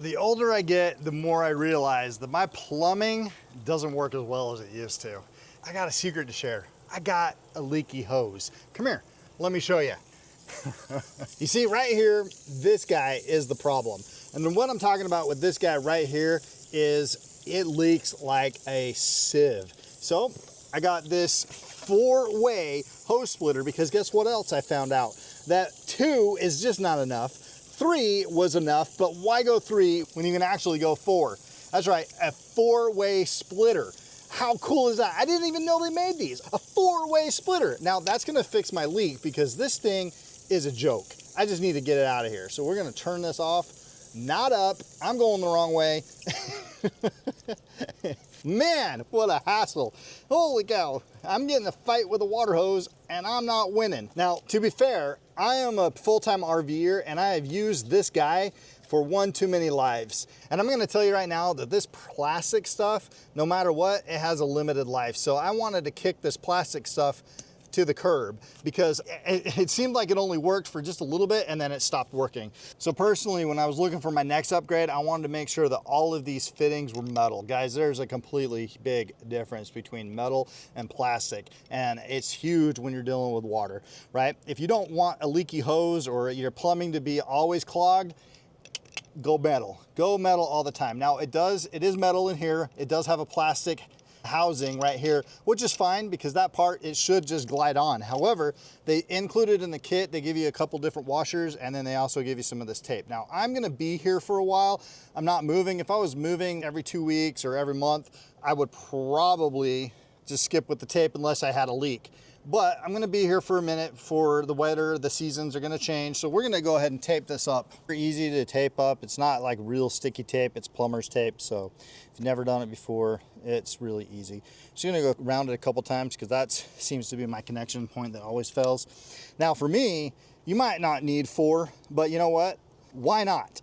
The older I get, the more I realize that my plumbing doesn't work as well as it used to. I got a secret to share. I got a leaky hose. Come here, let me show you. You see right here, this guy is the problem. And then what I'm talking about with this guy right here is it leaks like a sieve. So I got this 4-way hose splitter because guess what else I found out? That 2 is just not enough. 3 was enough, but why go 3 when you can actually go 4? That's right, a 4-way splitter. How cool is that? I didn't even know they made these. A 4-way splitter. Now that's gonna fix my leak because this thing is a joke. I just need to get it out of here. So we're gonna turn this off. Not up, I'm going the wrong way. Man, what a hassle. Holy cow, I'm getting a fight with a water hose and I'm not winning. Now, to be fair, I am a full-time RVer and I have used this guy for one too many lives. And I'm gonna tell you right now that this plastic stuff, no matter what, it has a limited life. So I wanted to kick this plastic stuff to the curb because it seemed like it only worked for just a little bit and then it stopped working. So personally, when I was looking for my next upgrade, I wanted to make sure that all of these fittings were metal. Guys, there's a completely big difference between metal and plastic, and it's huge when you're dealing with water, right? If you don't want a leaky hose or your plumbing to be always clogged, go metal. Go metal all the time. Now it is metal in here. It does have a plastic housing right here, which is fine because that part, it should just glide on. However, they included in the kit, they give you a couple different washers and then they also give you some of this tape. Now I'm gonna be here for a while. I'm not moving. If I was moving every 2 weeks or every month, I would probably just skip with the tape unless I had a leak. But I'm gonna be here for a minute for the weather, the seasons are gonna change. So we're gonna go ahead and tape this up. Very easy to tape up. It's not like real sticky tape, it's plumber's tape. So if you've never done it before, it's really easy. So I'm gonna go around it a couple times because that seems to be my connection point that always fails. Now for me, you might not need 4, but you know what? Why not?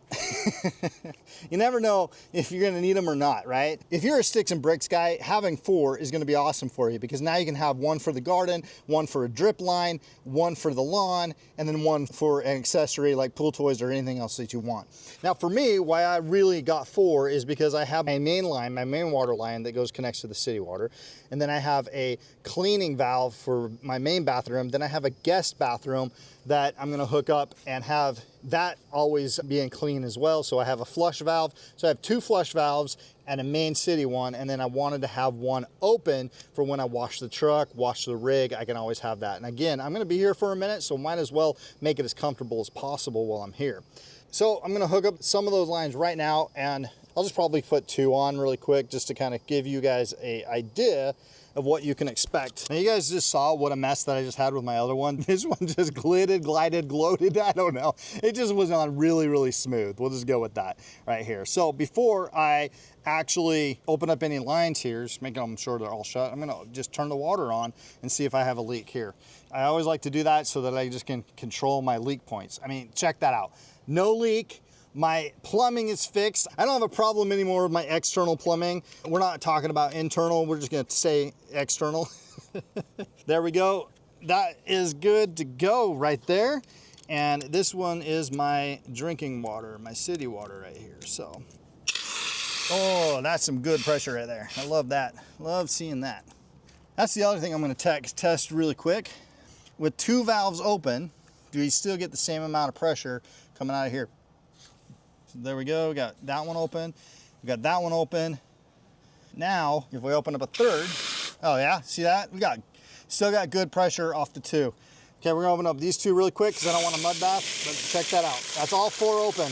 You never know if you're gonna need them or not, right? If you're a sticks and bricks guy, having 4 is gonna be awesome for you because now you can have one for the garden, one for a drip line, one for the lawn, and then one for an accessory like pool toys or anything else that you want. Now for me, why I really got 4 is because I have my main line, my main water line that connects to the city water. And then I have a cleaning valve for my main bathroom. Then I have a guest bathroom that I'm gonna hook up and have that always being clean as well. So I have a flush valve. So I have 2 flush valves and a main city one. And then I wanted to have one open for when I wash the truck, wash the rig, I can always have that. And again, I'm gonna be here for a minute, so might as well make it as comfortable as possible while I'm here. So I'm gonna hook up some of those lines right now and I'll just probably put 2 on really quick just to kind of give you guys an idea of what you can expect. Now you guys just saw what a mess that I just had with my other one. This one just glided, glided, gloated, I don't know. It just was on really, really smooth. We'll just go with that right here. So before I actually open up any lines here, just making sure they're all shut, I'm gonna just turn the water on and see if I have a leak here. I always like to do that so that I just can control my leak points. I mean, check that out. No leak. My plumbing is fixed. I don't have a problem anymore with my external plumbing. We're not talking about internal, we're just gonna say external. There we go. That is good to go right there. And this one is my drinking water, my city water right here, so. Oh, that's some good pressure right there. I love that, love seeing that. That's the other thing I'm gonna test really quick. With 2 valves open, do we still get the same amount of pressure coming out of here? There we go, we got that one open, we got that one open. Now, if we open up a 3rd, oh yeah, see that? Still got good pressure off the 2. Okay, we're gonna open up these 2 really quick because I don't want a mud bath, but check that out. That's all 4 open.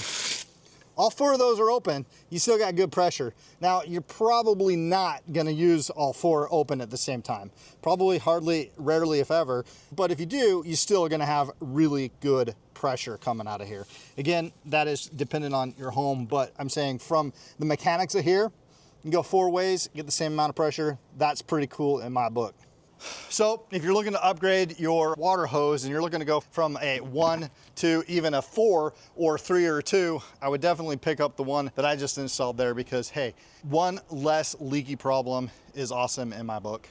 All 4 of those are open, you still got good pressure. Now, you're probably not gonna use all 4 open at the same time. Probably, hardly, rarely, if ever. But if you do, you're still gonna have really good pressure coming out of here. Again, that is dependent on your home, but I'm saying from the mechanics of here, you can go 4 ways, get the same amount of pressure. That's pretty cool in my book. So if you're looking to upgrade your water hose and you're looking to go from a 1 to even a 4 or 3 or 2, I would definitely pick up the one that I just installed there because, hey, one less leaky problem is awesome in my book.